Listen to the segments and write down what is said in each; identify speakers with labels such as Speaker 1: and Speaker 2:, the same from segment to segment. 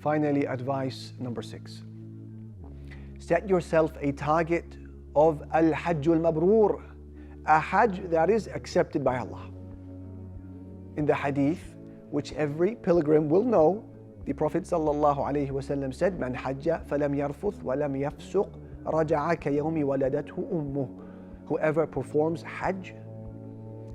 Speaker 1: Finally, advice number 6. Set yourself a target of al-Hajj al-Mabrur, a Hajj that is accepted by Allah. In the hadith, which every pilgrim will know, the Prophet ﷺ said, "Man hajja falam yarfuth walam yafsuq raja'a kayawmi waladathu ummuh." Whoever performs Hajj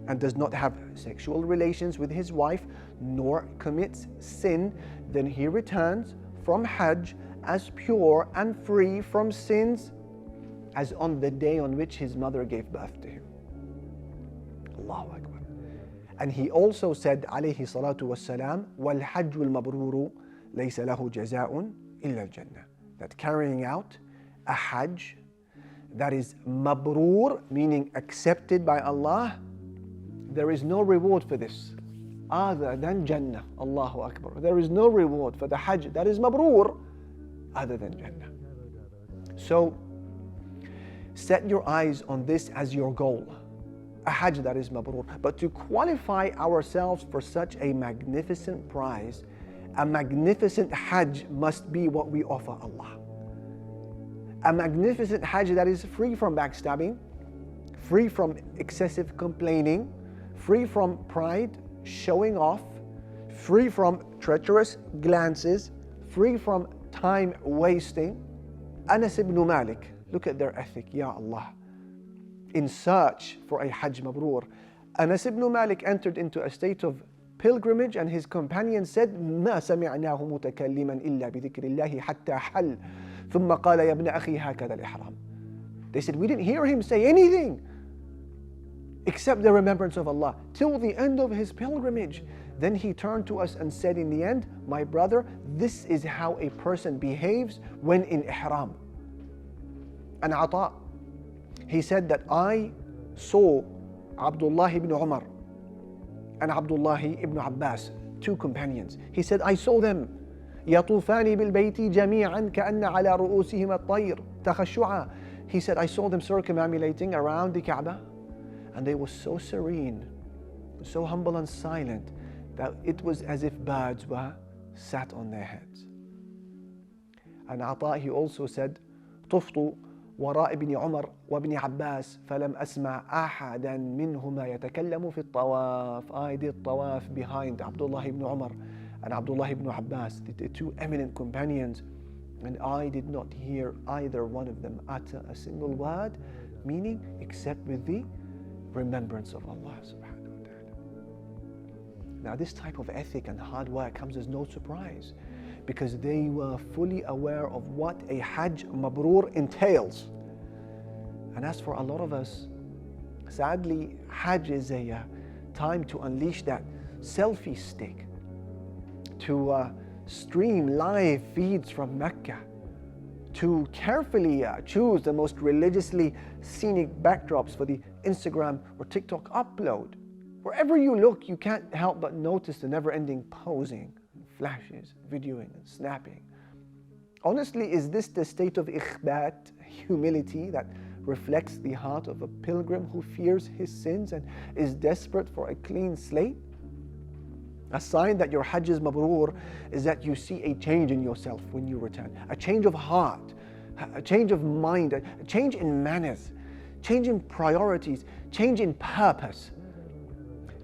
Speaker 1: and does not have sexual relations with his wife nor commits sin, then he returns from Hajj as pure and free from sins as on the day on which his mother gave birth to him. Allahu Akbar. And he also said, alayhi salatu wassalam, وَالْحَجُّ الْمَبْرُورُ لَيْسَ لَهُ جَزَاءٌ إِلَّا الْجَنَّةِ. That carrying out a Hajj that is mabrur, meaning accepted by Allah, there is no reward for this other than Jannah. Allahu Akbar. There is no reward for the Hajj that is mabrur other than Jannah. So set your eyes on this as your goal, a Hajj that is mabrur. But to qualify ourselves for such a magnificent prize, a magnificent Hajj must be what we offer Allah. A magnificent Hajj that is free from backstabbing, free from excessive complaining, free from pride, showing off, free from treacherous glances, free from time wasting. Anas ibn Malik, look at their ethic, Ya Allah. In search for a Hajj mabrur, Anas ibn Malik entered into a state of pilgrimage, and his companion said, "ما سمعناه متكلما إلا بذكر الله حتى حل ثم قال يا ابن أخي هكذا الإحرام." They said, "We didn't hear him say anything except the remembrance of Allah till the end of his pilgrimage." Then he turned to us and said in the end, "My brother, this is how a person behaves when in ihram." And Ata, he said that I saw Abdullah ibn Umar and Abdullah ibn Abbas, two companions. He said, I saw them يطوفان بالبيت جميعا كأن على رؤوسهم الطير تخشعا. He said, I saw them circumambulating around the Kaaba, and they were so serene, so humble and silent, that it was as if birds were sat on their heads. And Ata, he also said, طفت وراء ابن عمر وابن عباس فلم أسمع أحدا منهما يتكلم في الطواف. I did tawaf behind Abdullah ibn Umar and Abdullah ibn Abbas, the two eminent companions, and I did not hear either one of them utter a single word, meaning except with the remembrance of Allah subhanahu wa ta'ala. Now this type of ethic and hard work comes as no surprise, because they were fully aware of what a Hajj mabrur entails. And as for a lot of us, sadly, Hajj is a time to unleash that selfie stick, to stream live feeds from Mecca, to carefully choose the most religiously scenic backdrops for the Instagram or TikTok upload. Wherever you look, you can't help but notice the never-ending posing, flashes, videoing and snapping. Honestly, is this the state of ikhbat, humility, that reflects the heart of a pilgrim who fears his sins and is desperate for a clean slate? A sign that your Hajj is mabrur is that you see a change in yourself when you return, a change of heart, a change of mind, a change in manners, change in priorities, change in purpose,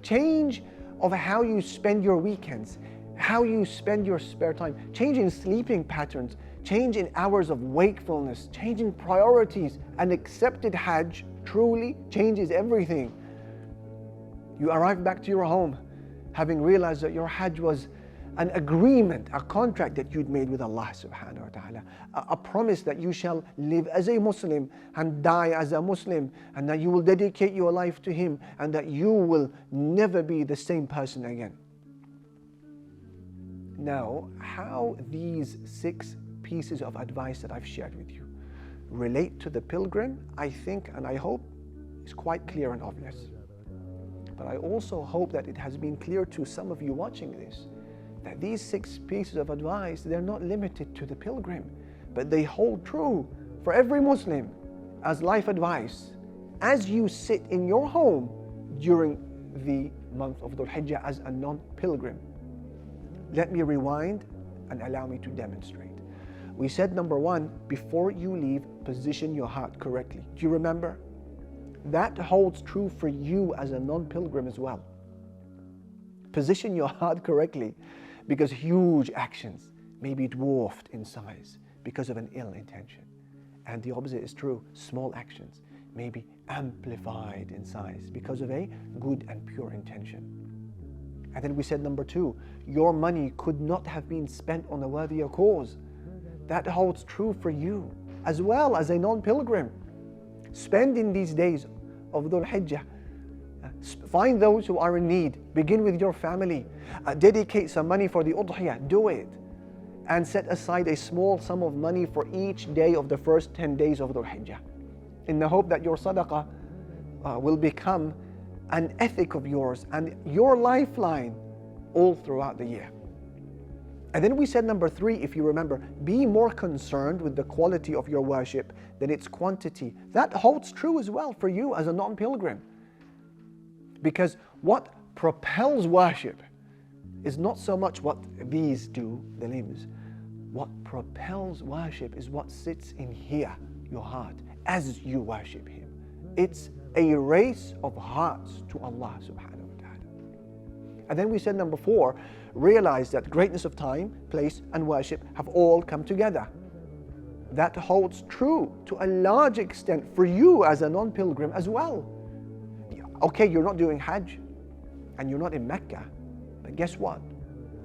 Speaker 1: change of how you spend your weekends, how you spend your spare time, change in sleeping patterns, change in hours of wakefulness, change in priorities. An accepted Hajj truly changes everything. You arrive back to your home having realized that your Hajj was an agreement, a contract that you'd made with Allah subhanahu wa ta'ala, a promise that you shall live as a Muslim and die as a Muslim, and that you will dedicate your life to Him, and that you will never be the same person again. Now, how these 6 pieces of advice that I've shared with you relate to the pilgrim, I think and I hope is quite clear and obvious. But I also hope that it has been clear to some of you watching this, that these 6 pieces of advice, they're not limited to the pilgrim, but they hold true for every Muslim as life advice as you sit in your home during the month of Dhul Hijjah as a non-pilgrim. Let me rewind and allow me to demonstrate. We said number one, before you leave, position your heart correctly. Do you remember? That holds true for you as a non-pilgrim as well. Position your heart correctly, because huge actions may be dwarfed in size because of an ill intention. And the opposite is true. Small actions may be amplified in size because of a good and pure intention. And then we said number two, your money could not have been spent on a worthier cause. That holds true for you as well as a non-pilgrim. Spend in these days of Dhul Hijjah. Find those who are in need. Begin with your family. Dedicate some money for the udhiyah. Do it. And set aside a small sum of money for each day of the first 10 days of Dhul Hijjah, in the hope that your sadaqah will become an ethic of yours and your lifeline all throughout the year. And then we said number three, if you remember, be more concerned with the quality of your worship than its quantity. That holds true as well for you as a non-pilgrim. Because what propels worship is not so much what these do, the limbs. What propels worship is what sits in here, your heart, as you worship Him. It's a race of hearts to Allah subhanahu wa ta'ala. And then we said number four, realize that greatness of time, place, and worship have all come together. That holds true to a large extent for you as a non-pilgrim as well. Okay, you're not doing Hajj and you're not in Mecca, but guess what?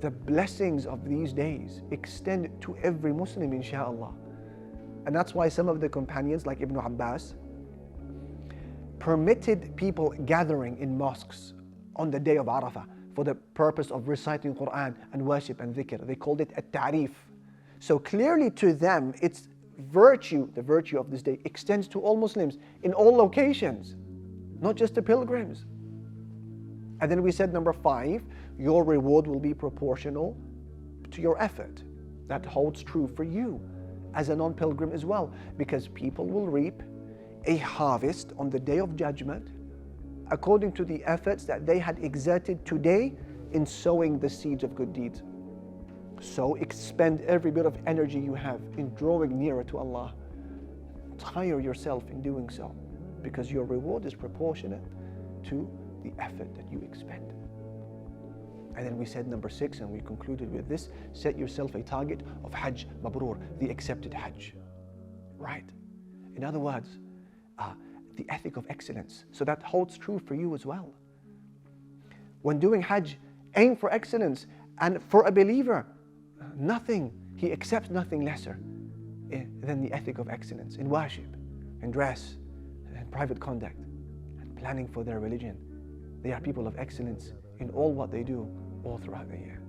Speaker 1: The blessings of these days extend to every Muslim, insha'Allah. And that's why some of the companions, like Ibn Abbas, permitted people gathering in mosques on the day of Arafah for the purpose of reciting Quran and worship and dhikr. They called it at-ta'rif. So clearly to them, its virtue, the virtue of this day, extends to all Muslims in all locations, not just the pilgrims. And then we said number five, your reward will be proportional to your effort. That holds true for you as a non-pilgrim as well, because people will reap a harvest on the day of judgment according to the efforts that they had exerted today in sowing the seeds of good deeds. So expend every bit of energy you have in drawing nearer to Allah. Tire yourself in doing so, because your reward is proportionate to the effort that you expend. And then we said number six, and we concluded with this, set yourself a target of Hajj Mabrur, the accepted Hajj. Right? In other words, the ethic of excellence. So that holds true for you as well. When doing Hajj, aim for excellence. And for a believer, he accepts nothing lesser than the ethic of excellence in worship, in dress, in private conduct, and planning for their religion. They are people of excellence in all what they do all throughout the year.